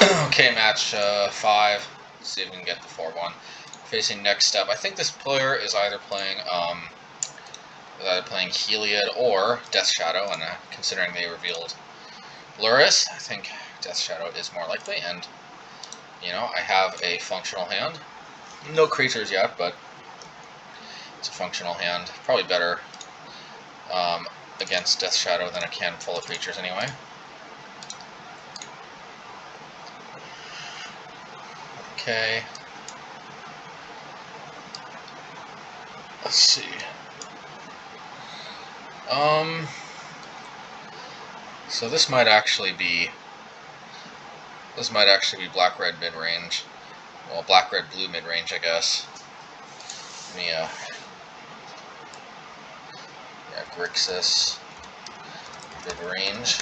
Okay, match 5. Let's see if we can get the 4-1. Facing next step. I think this player is either playing Heliod or Death Shadow, and considering they revealed Lurrus, I think Death Shadow is more likely, and, you know, I have a functional hand. No creatures yet, but it's a functional hand. Probably better against Death Shadow than a can full of creatures anyway. Okay. Let's see. So this might actually be black-red mid-range. Well, black-red-blue mid-range, I guess. Let me, yeah, Grixis mid-range.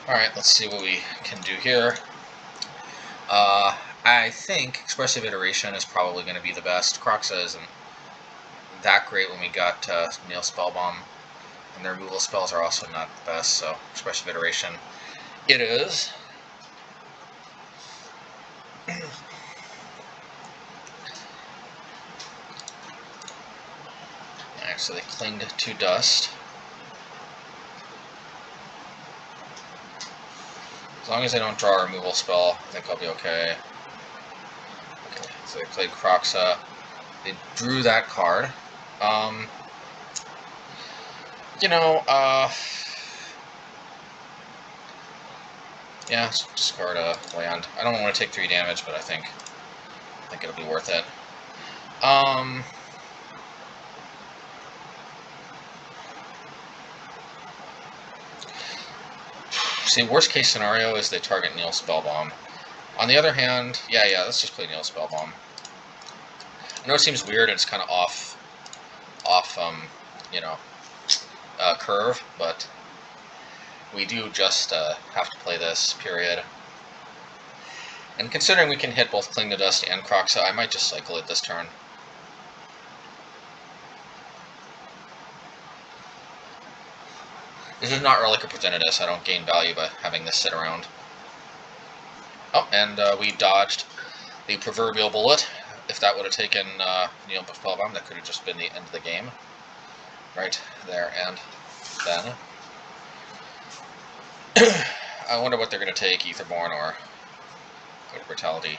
Alright, let's see what we can do here. I think Expressive Iteration is probably going to be the best. Kroxa isn't that great when we got Nihil Spellbomb, and their removal spells are also not the best, so Expressive Iteration it is. Alright, so they clinged to dust. As long as they don't draw a removal spell, I think I'll be okay. Okay, so they played Kroxa. They drew that card. You know, yeah, discard a land. I don't want to take 3 damage, but I think it'll be worth it. See, worst case scenario is they target Nihil Spellbomb. On the other hand, yeah, let's just play Nihil Spellbomb. I know it seems weird and it's kind of off, you know, curve, but we do just have to play this, period. And considering we can hit both Cling to Dust and Kroxa, I might just cycle it this turn. This is not Relic of Progenitus. I don't gain value by having this sit around. Oh, and we dodged the proverbial bullet. If that would have taken Nihil Spellbomb, that could have just been the end of the game. Right there and then. I wonder what they're going to take, Aetherborn or Brutality.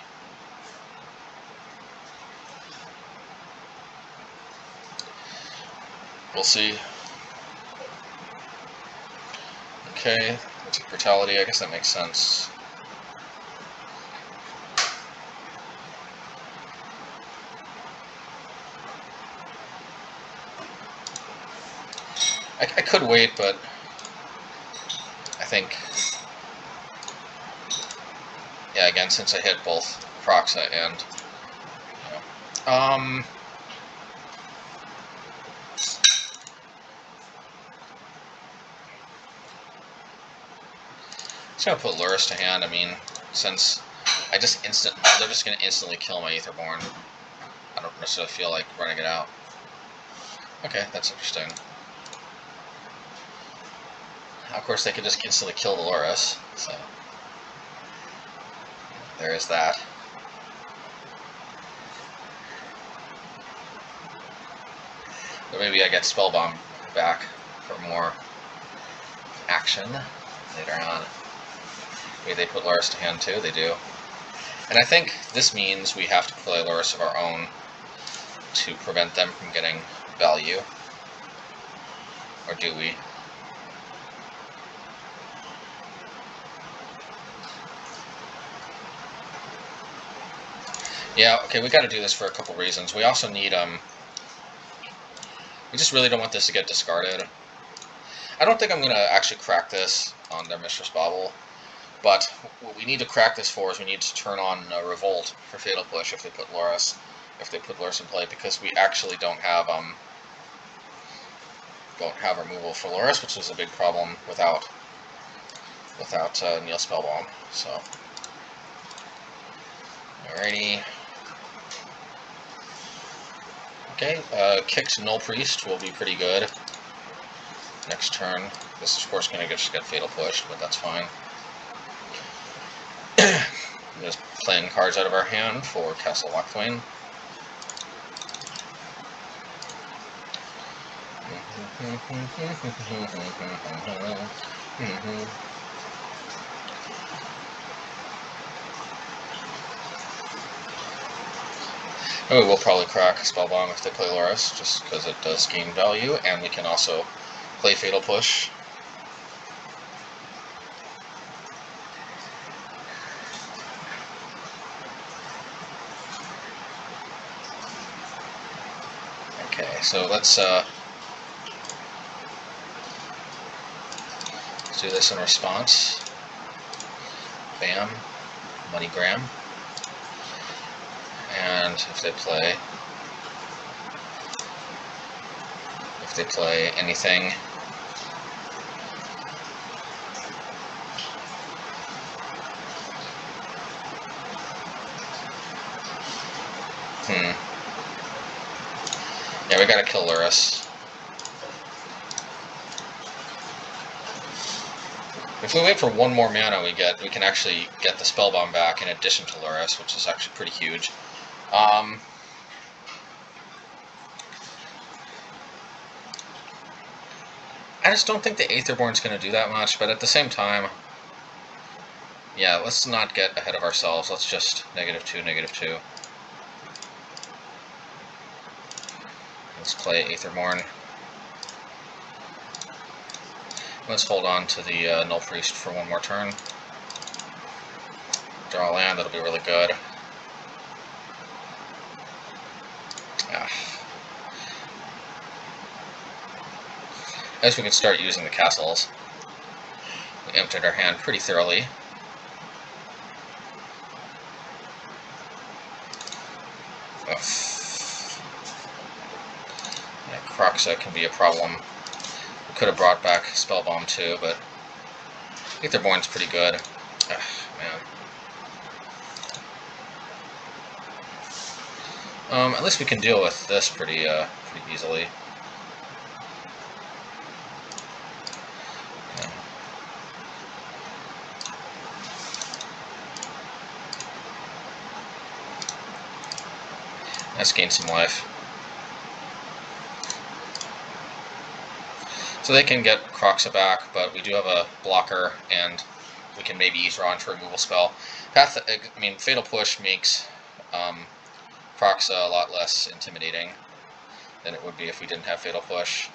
We'll see. Okay, we'll take Brutality. I guess that makes sense. I could wait, but I think, yeah, again, since I hit both Kroxa and, you know, just gonna put Lurrus to hand. I mean, since they're just gonna instantly kill my Aetherborn. I don't necessarily feel like running it out. Okay, that's interesting. Of course, they could just instantly kill the Lurrus, so there is that. But maybe I get Spellbomb back for more action later on. Maybe they put Lurrus to hand too, they do. And I think this means we have to play Lurrus of our own to prevent them from getting value. Or do we? Yeah, okay, we gotta do this for a couple reasons. We also need, we just really don't want this to get discarded. I don't think I'm gonna actually crack this on their Mistress Bauble, but what we need to crack this for is we need to turn on Revolt for Fatal Push if they put Lurrus in play, because we actually don't have removal for Lurrus, which was a big problem without Nihil Spellbomb. So, alrighty. Okay, kicked Nullpriest will be pretty good next turn. This is, of course, going to just get Fatal Pushed, but that's fine. Just playing cards out of our hand for Castle Locthwain. And we will probably crack Spellbomb if they play Lurrus, just because it does gain value, and we can also play Fatal Push. Okay, so let's do this in response. Bam, MoneyGram. And if they play anything, yeah, we gotta kill Lurrus. If we wait for one more mana, we can actually get the Spellbomb back in addition to Lurrus, which is actually pretty huge. I just don't think the Aetherborn's going to do that much, but at the same time, yeah, let's not get ahead of ourselves. Let's just -2, -2. Let's play Aetherborn. Let's hold on to the Nullpriest for one more turn. Draw a land, that'll be really good. I guess we can start using the castles. We emptied our hand pretty thoroughly. Yeah, Kroxa can be a problem. We could have brought back Spellbomb too, but Aetherborn's pretty good. Man. At least we can deal with this pretty easily. Let's gain some life. So they can get Kroxa back, but we do have a blocker, and we can maybe draw into a removal spell. Fatal Push makes Kroxa a lot less intimidating than it would be if we didn't have Fatal Push.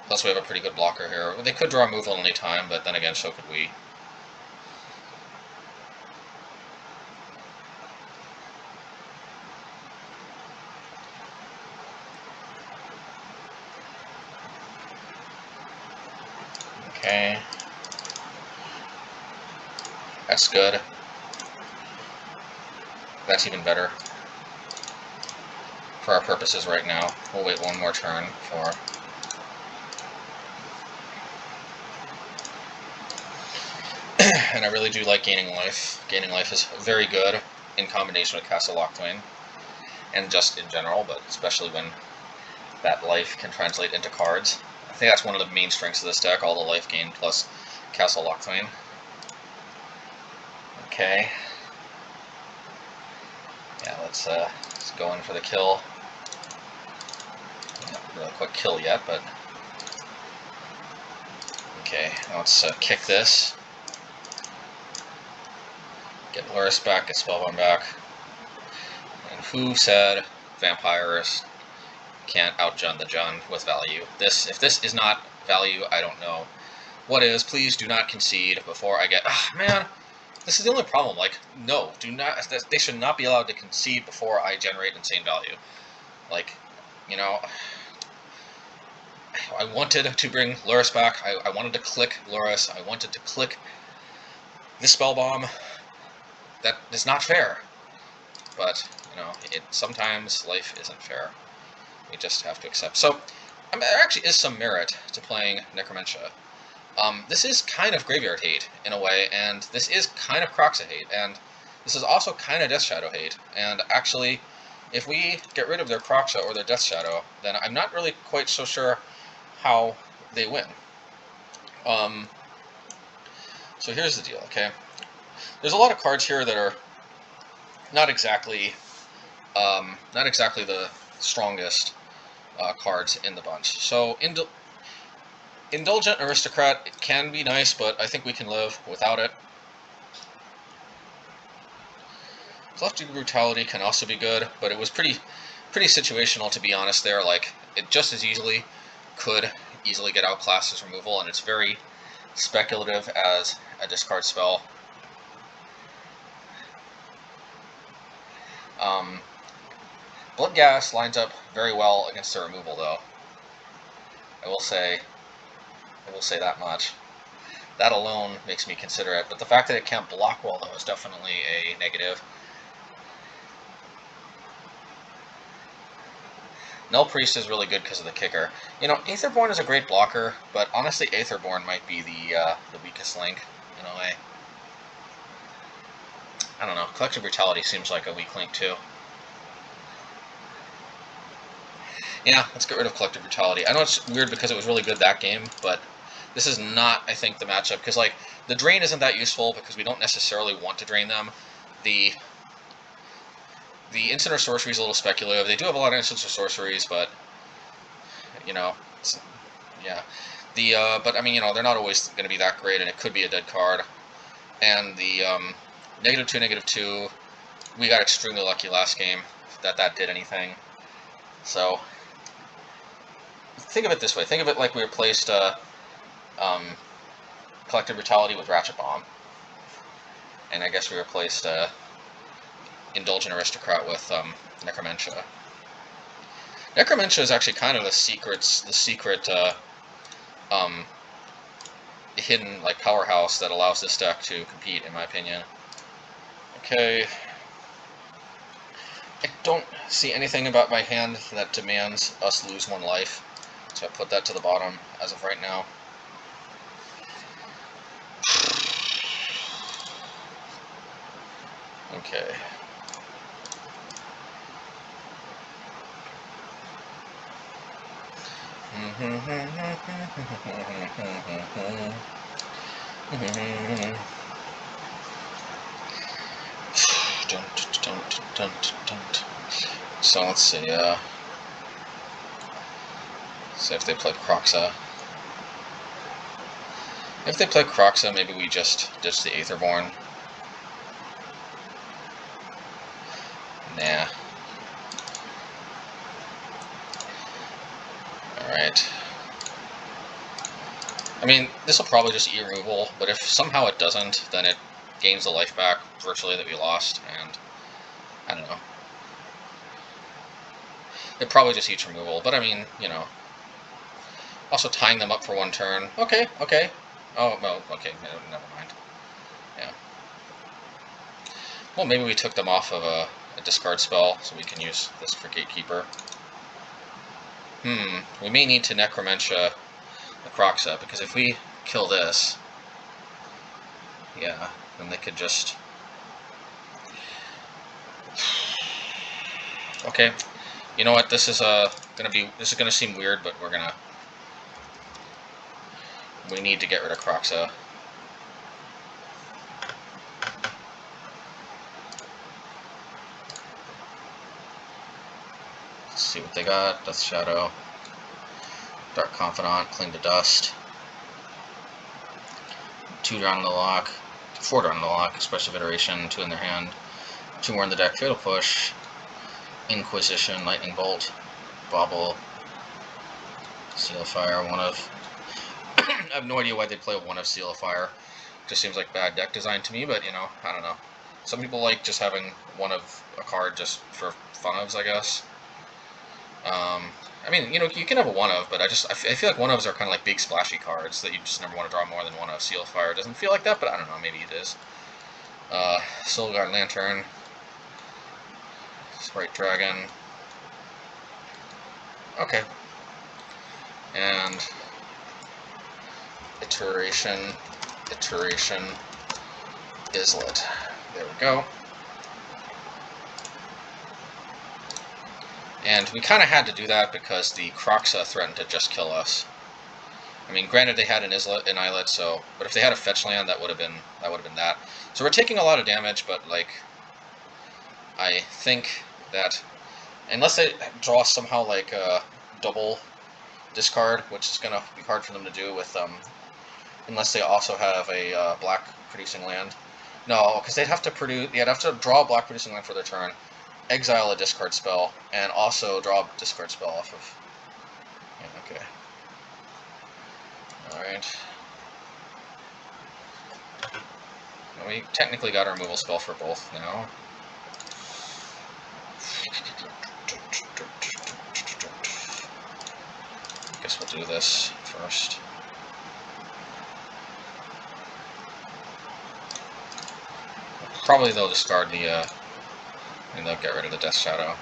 Plus we have a pretty good blocker here. They could draw removal at any time, but then again, so could we. Okay. That's good. That's even better for our purposes right now. We'll wait one more turn for... And I really do like gaining life. Gaining life is very good in combination with Castle Locthwain, and just in general, but especially when that life can translate into cards. I think that's one of the main strengths of this deck, all the life gain plus Castle Locthwain. Okay. Yeah, let's go in for the kill. Not really quite kill yet, but... Okay, let's kick this. Get Lurrus back, get Spellbomb back. And who said vampires can't outjun the Jund with value? If this is not value, I don't know what is. Please do not concede before I get... man, this is the only problem. Like, no, do not... They should not be allowed to concede before I generate insane value. Like, you know... I wanted to bring Lurrus back. I wanted to click Lurrus. I wanted to click this Spellbomb. That is not fair. But, you know, sometimes life isn't fair. We just have to accept. So, there actually is some merit to playing Necromentia. This is kind of Graveyard hate, in a way, and this is kind of Kroxa hate, and this is also kind of Death Shadow hate. And actually, if we get rid of their Kroxa or their Death Shadow, then I'm not really quite so sure how they win. So here's the deal, okay? there's a lot of cards here that are not exactly the strongest cards in the bunch. So Indulgent Aristocrat, it can be nice, but I think we can live without it. Collective Brutality can also be good, but it was pretty situational, to be honest there. Like, it just as easily could easily get outclassed as removal, and it's very speculative as a discard spell. Bloodghast lines up very well against the removal, though. I will say that much. That alone makes me consider it, but the fact that it can't block well, though, is definitely a negative. Nullpriest is really good because of the kicker. You know, Aetherborn is a great blocker, but honestly, Aetherborn might be the weakest link, in a way. I don't know. Collective Brutality seems like a weak link, too. Yeah, let's get rid of Collective Brutality. I know it's weird because it was really good that game, but this is not, I think, the matchup. Because, like, the Drain isn't that useful because we don't necessarily want to drain them. The instant or sorcery is a little speculative. They do have a lot of instants or sorceries, but, you know, yeah. But, I mean, you know, they're not always going to be that great, and it could be a dead card. And the -2, -2, we got extremely lucky last game that did anything. So, think of it this way. Think of it like we replaced Collective Brutality with Ratchet Bomb. And I guess we replaced Indulgent Aristocrat with Necromentia. Necromentia is actually kind of the secret hidden like powerhouse that allows this deck to compete, in my opinion. Okay. I don't see anything about my hand that demands us lose 1 life, so I put that to the bottom as of right now. Okay. So let's see, if they played Kroxa. If they play Kroxa, maybe we just ditch the Aetherborn. Nah. Alright. I mean, this will probably just E-removal, but if somehow it doesn't, then it gains the life back virtually that we lost, and I don't know. It probably just eats removal, but I mean, you know. Also tying them up for 1 turn. Okay. Oh, well, okay, never mind. Yeah. Well, maybe we took them off of a discard spell, so we can use this for Gatekeeper. We may need to Necromentia the Kroxa, because if we kill this, yeah, then they could just... Okay, you know what, this is gonna seem weird, but we need to get rid of Kroxa. Let's see what they got. Death Shadow, Dark Confidant, Cling to Dust, 2 drawn in the lock, 4 drawn in the lock, Expressive Iteration, 2 in their hand, 2 more in the deck, Fatal Push, Inquisition, Lightning Bolt, Bobble, Seal of Fire, 1 of... I have no idea why they play 1 of Seal of Fire. Just seems like bad deck design to me, but, you know, I don't know. Some people like just having 1 of a card just for fun-ofs, I guess. I mean, you know, you can have a 1 of, but I feel like 1 ofs are kind of like big splashy cards that you just never want to draw more than 1 of. Seal of Fire doesn't feel like that, but I don't know, maybe it is. Soulguard Lantern, Sprite Dragon. Okay. And Iteration, Islet. There we go. And we kind of had to do that because the Kroxa threatened to just kill us. I mean, granted they had an Islet, so but if they had a fetch land, that would have been that. So we're taking a lot of damage, but like I think that unless they draw somehow like a double discard, which is gonna be hard for them to do with unless they also have a black producing land. No, because they'd have to produce. Yeah, they'd have to draw a black producing land for their turn, exile a discard spell, and also draw a discard spell off of. Yeah, okay. Alright. Well, we technically got our removal spell for both now. Guess we'll do this first. Probably they'll discard the, and they'll get rid of the Death Shadow.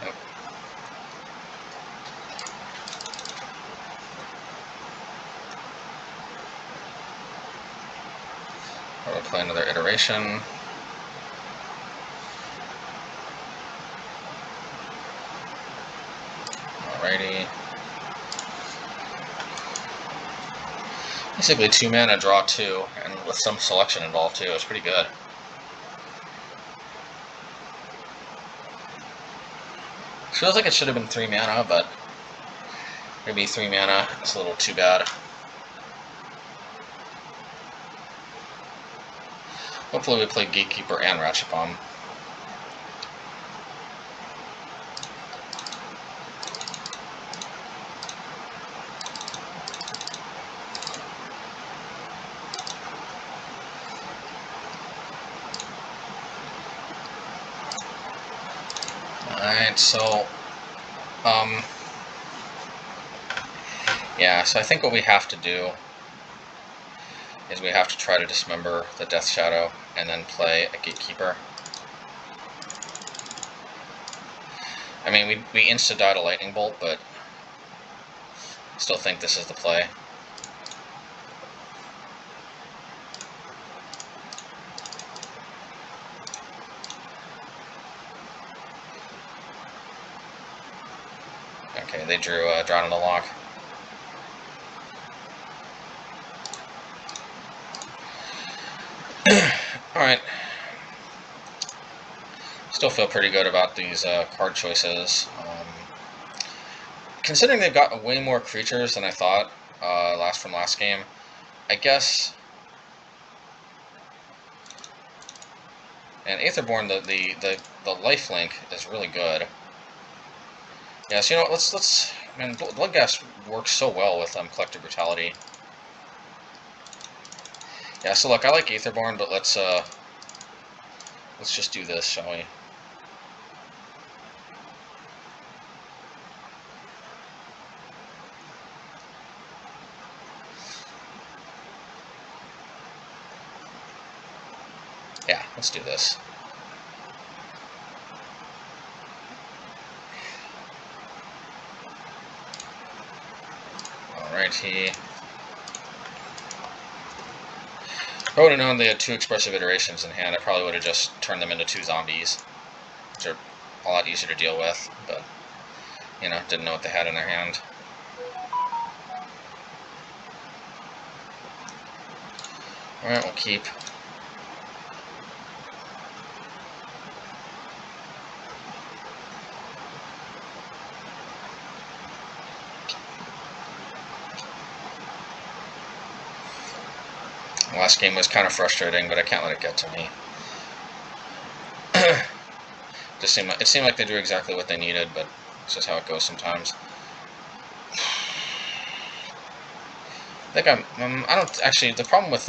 Nope. We'll play another iteration. Alrighty. Basically 2 mana, draw 2, and with some selection involved too. It's pretty good. Feels like it should have been 3 mana, but maybe 3 mana is a little too bad. Hopefully we play Gatekeeper and Ratchet Bomb. Alright, so yeah, so I think what we have to do is we have to try to dismember the Death Shadow and then play a Gatekeeper. I mean, we insta-died a Lightning Bolt, but still think this is the play. Okay, they drew Drown in the Loch. Alright. Still feel pretty good about these card choices. Considering they've got way more creatures than I thought from last game, I guess. And Aetherborn, the lifelink is really good. Yeah, so you know what, let's man, Bloodghast works so well with Collective Brutality. Yeah, so look, I like Aetherborn, but let's just do this, shall we? Yeah, let's do this. Alrighty. If I would have known they had 2 expressive iterations in hand, I probably would have just turned them into 2 zombies, which are a lot easier to deal with, but, you know, didn't know what they had in their hand. Alright, we'll keep. Last game was kind of frustrating, but I can't let it get to me. It seemed like they drew exactly what they needed, but it's just how it goes sometimes. I think I don't actually. The problem with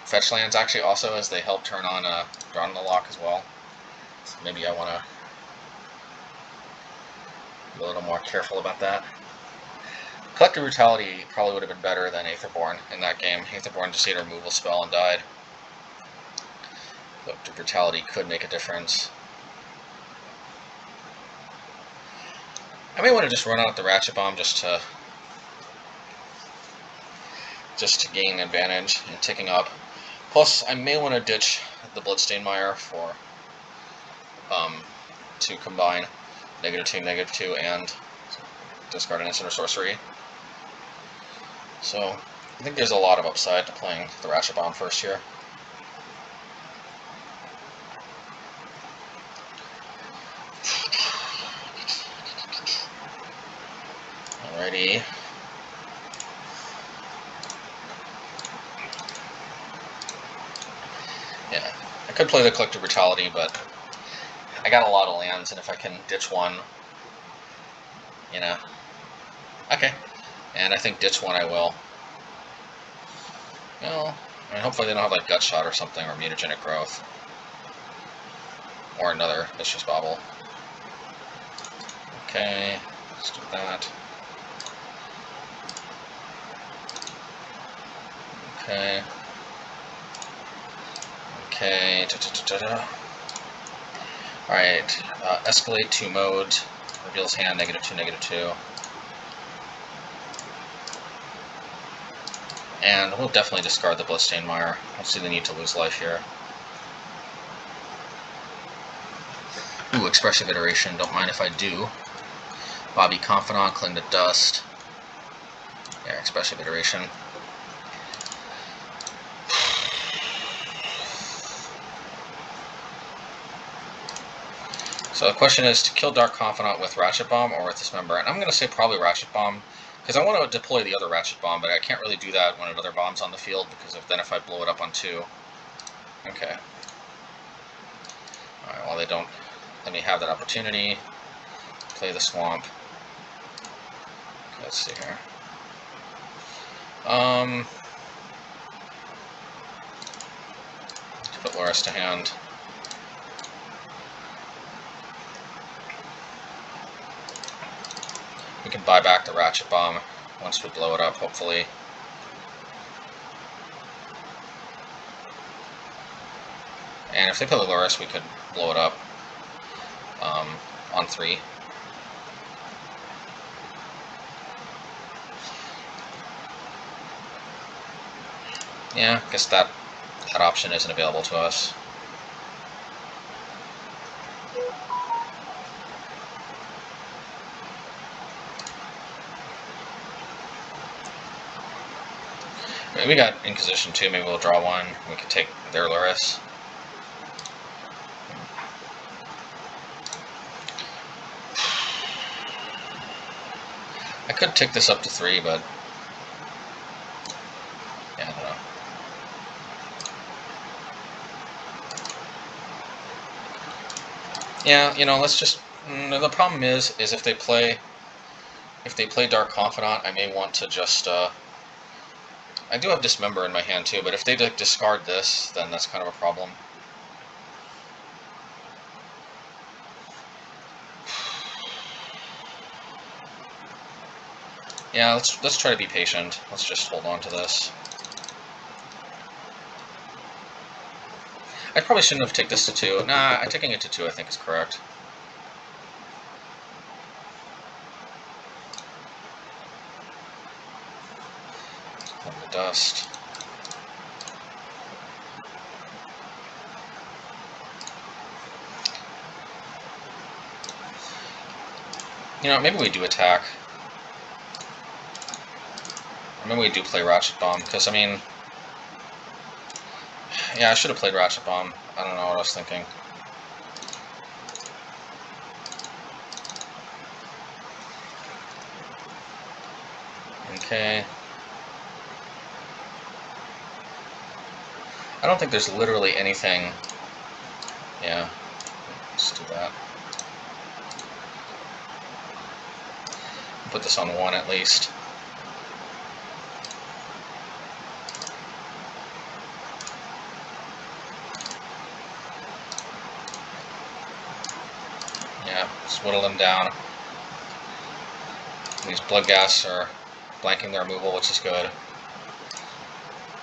fetch lands actually also is they help turn on Drown in the Loch as well. So maybe I want to be a little more careful about that. Collective Brutality probably would have been better than Aetherborn in that game. Aetherborn just ate a removal spell and died. Collective Brutality could make a difference. I may want to just run out the Ratchet Bomb just to gain advantage in ticking up. Plus, I may want to ditch the Bloodstained Mire for to combine -2, -2, and discard an instant or sorcery. So I think there's a lot of upside to playing the Ratchet Bomb first here. Alrighty. Yeah, I could play the Collective Brutality, but I got a lot of lands, and if I can ditch one, you know. Okay, and I think ditch one I will. Well, I mean, hopefully they don't have like Gut Shot or something, or Mutagenic Growth. Or another Vicious Bobble. Okay, let's do that. Okay. Okay. Alright, escalate 2 mode. Reveals hand, -2, -2. And we'll definitely discard the Bloodstained Mire. I don't see the need to lose life here. Ooh, Expressive Iteration, don't mind if I do. Bobby Confidant, Cling to Dust. Yeah, Expressive Iteration. So the question is to kill Dark Confidant with Ratchet Bomb or with Dismember, and I'm going to say probably Ratchet Bomb, because I want to deploy the other Ratchet Bomb, but I can't really do that when another bomb's on the field, because then if I blow it up on 2... Okay. Alright, well they don't let me have that opportunity. Play the Swamp. Okay, let's see here. Put Lurrus to hand. We can buy back the Ratchet Bomb once we blow it up, hopefully. And if they play the Lurrus, we could blow it up on 3. Yeah, I guess that option isn't available to us. Maybe we got Inquisition too, maybe we'll draw 1. We could take their Lurrus. I could take this up to 3, but yeah, I don't know. Yeah, you know, let's just. The problem is if they play Dark Confidant, I may want to just. I do have Dismember in my hand too, but if they discard this, then that's kind of a problem. Yeah, let's try to be patient. Let's just hold on to this. I probably shouldn't have taken this to 2. Nah, taking it to 2 I think is correct. Cling to Dust. You know, maybe we do attack. Or maybe we do play Ratchet Bomb, because, I mean... Yeah, I should have played Ratchet Bomb. I don't know what I was thinking. Okay. I don't think there's literally anything... Yeah, let's do that. Put this on 1 at least. Yeah, just whittle them down. These Bloodghasts are blanking their removal, which is good.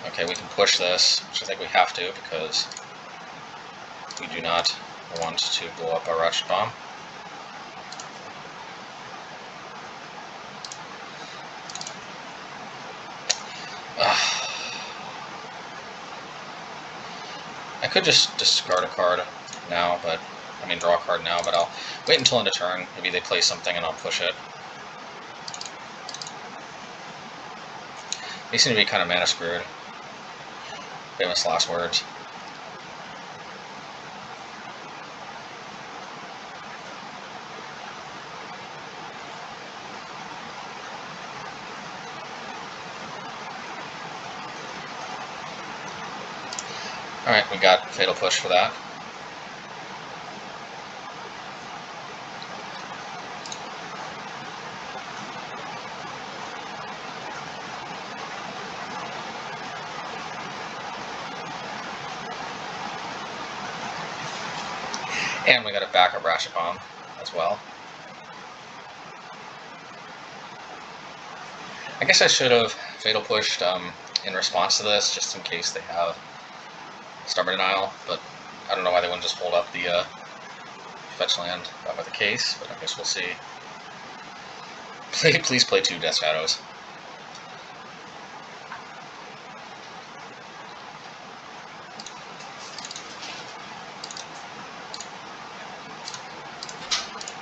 Okay, we can push this, which I think we have to, because we do not want to blow up our Ratchet Bomb. I could just discard a card now, but I mean draw a card now, but I'll wait until end of turn. Maybe they play something and I'll push it. They seem to be kind of mana screwed. Famous last words. Alright, we got Fatal Push for that. And we got a backup Ratchet Bomb as well. I guess I should have Fatal Pushed in response to this, just in case they have Stubborn Denial, but I don't know why they wouldn't just hold up the fetch land with the case, but I guess we'll see. Please play 2 Death Shadows.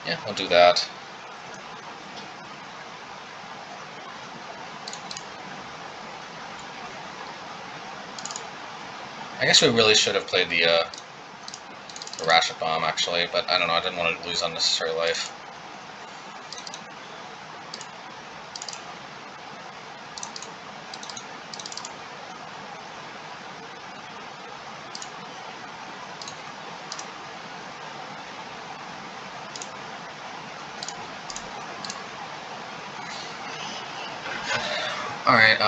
Yeah, we'll do that. I guess we really should have played the Ratchet Bomb, actually, but I don't know, I didn't want to lose unnecessary life. Alright,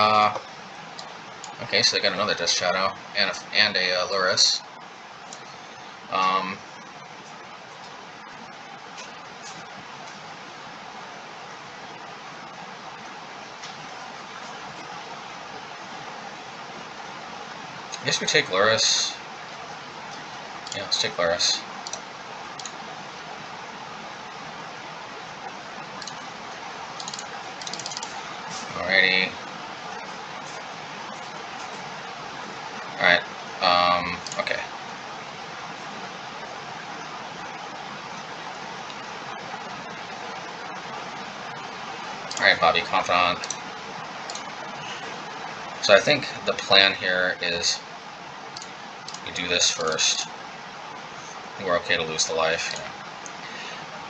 okay, so they got another Death Shadow, and a Lurrus. I guess we take Lurrus. Yeah, let's take Lurrus. Alrighty. Alright, okay. Alright, Bobby, Confidant. So I think the plan here is we do this first. I think we're okay to lose the life. Yeah.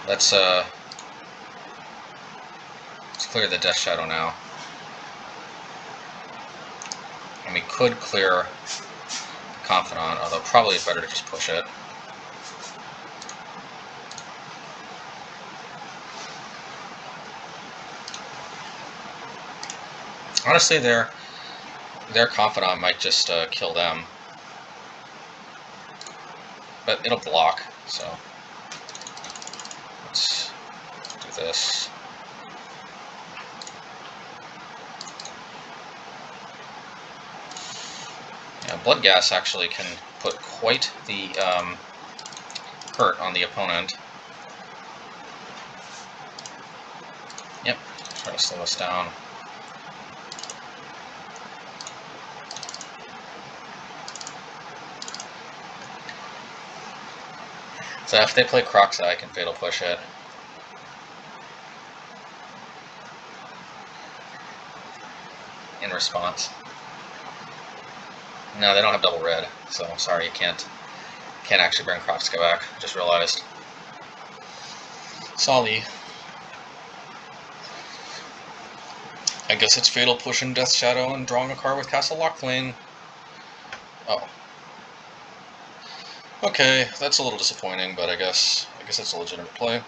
Let's clear the Death Shadow now. And we could clear Confidant, although probably it's better to just push it. Honestly, their Confidant might just kill them. But it'll block, so let's do this. Yeah, Bloodghast actually can put quite the hurt on the opponent. Yep, try to slow us down. So if they play Croxa, I can Fatal Push it. In response. No, they don't have double red, so sorry, you can't actually bring Croxa back. Just realized. Sorry. I guess it's Fatal Push and Death Shadow and drawing a card with Castle Locthwain. Oh. Okay, that's a little disappointing, but I guess it's a legitimate play.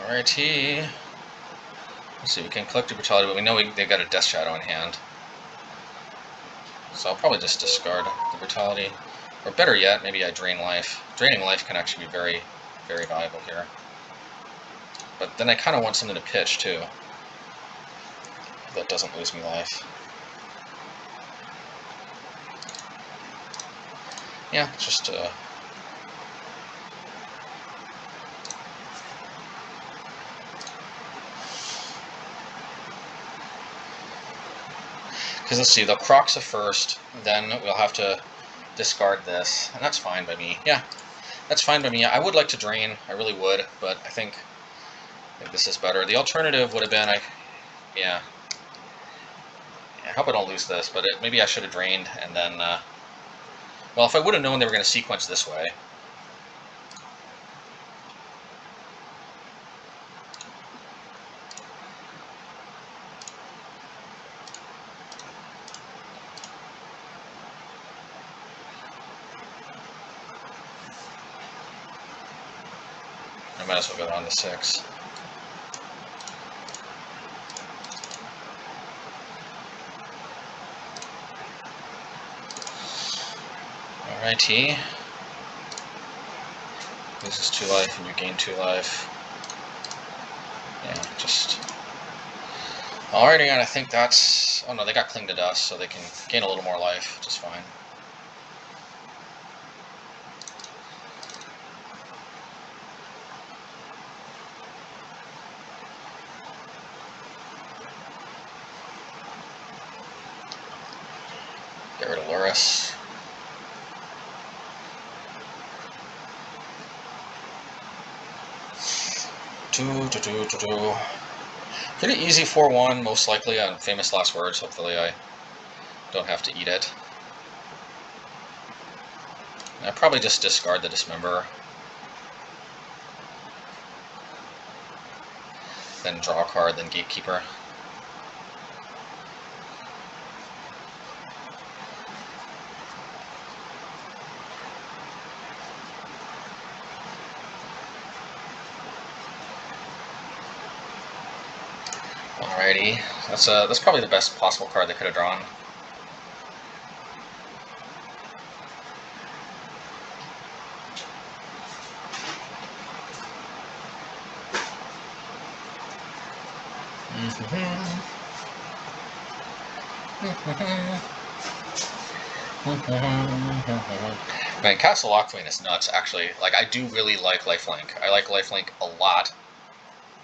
Alrighty. Let's see, we can collect the Brutality, but we know they've got a Death Shadow in hand. So I'll probably just discard the Brutality. Or better yet, maybe I Drain Life. Draining Life can actually be very, very valuable here. But then I kind of want something to pitch, too. That doesn't lose me life. Yeah, just because let's see, they'll Croxa first, then we'll have to discard this, and that's fine by me. Yeah, That's fine by me. I would like to drain, I really would, but I think this is better. The alternative would have been, yeah, I hope I don't lose this, but maybe I should have drained, and then, well, if I would have known they were going to sequence this way. I might as well go down to 6. Alrighty. Loses 2 life and you gain 2 life. Yeah, just... Alrighty, and I think that's... Oh no, they got Cling to Dust, so they can gain a little more life, just fine. Get rid of Lurrus. Pretty easy 4-1, most likely on Famous Last Words. Hopefully I don't have to eat it. I probably just discard the Dismember. Then draw a card, then Gatekeeper. Alrighty, that's probably the best possible card they could have drawn. Man, Castle Locthwain is nuts, actually. Like, I do really like lifelink. I like lifelink a lot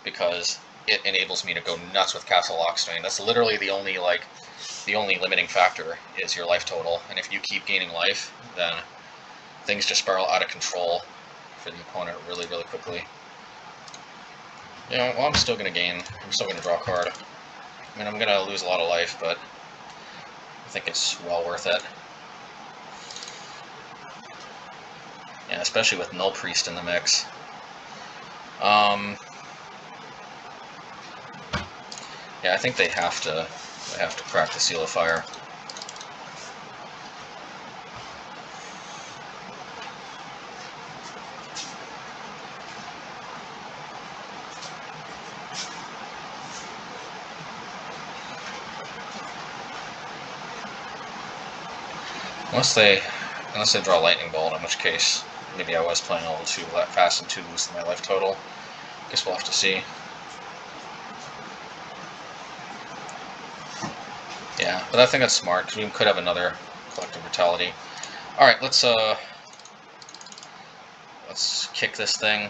because it enables me to go nuts with Castle Locthwain. That's literally the only limiting factor is your life total. And if you keep gaining life, then things just spiral out of control for the opponent really, really quickly. You know, well, I'm still going to gain. I'm still going to draw a card. I mean, I'm going to lose a lot of life, but I think it's well worth it. Yeah, especially with Nullpriest in the mix. Yeah, I think they have to crack the Seal of Fire. Unless they draw Lightning Bolt, in which case maybe I was playing a little too fast and too loose in my life total. Guess we'll have to see. Yeah, but I think that's smart, because we could have another Collective Brutality. Alright, let's kick this thing.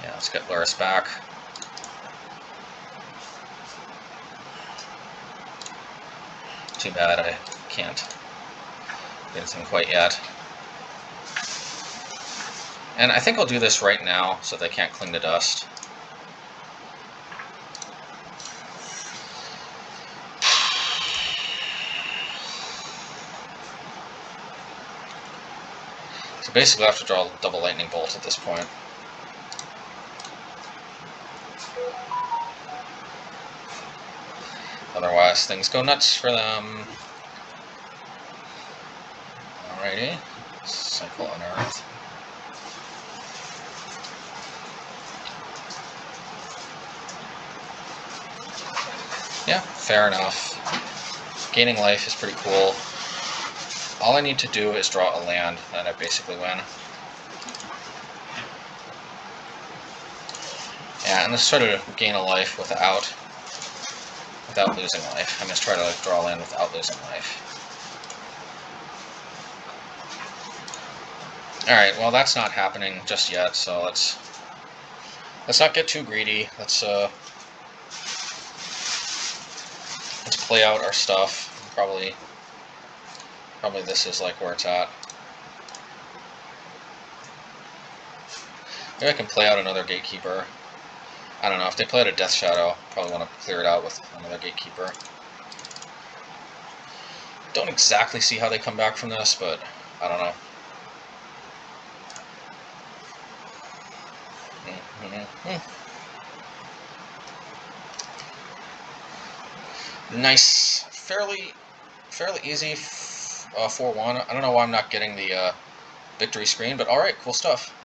Yeah, let's get Lurrus back. Too bad I can't do anything quite yet. And I think I'll do this right now so they can't cling to dust. So basically I have to draw a double Lightning Bolt at this point. Otherwise things go nuts for them. Alrighty. Cycle Unearth. Yeah, fair enough. Gaining life is pretty cool. All I need to do is draw a land, and I basically win. Yeah, and let's try to gain a life without losing life. I'm going to try to draw a land without losing life. Alright, well that's not happening just yet, so let's not get too greedy. Let's Let's play out our stuff. Probably this is like where it's at. Maybe I can play out another Gatekeeper. I don't know, if they play out a Death Shadow, probably want to clear it out with another Gatekeeper. Don't exactly see how they come back from this, but I don't know. Nice. Fairly easy 4-1. I don't know why I'm not getting the victory screen, but alright, cool stuff.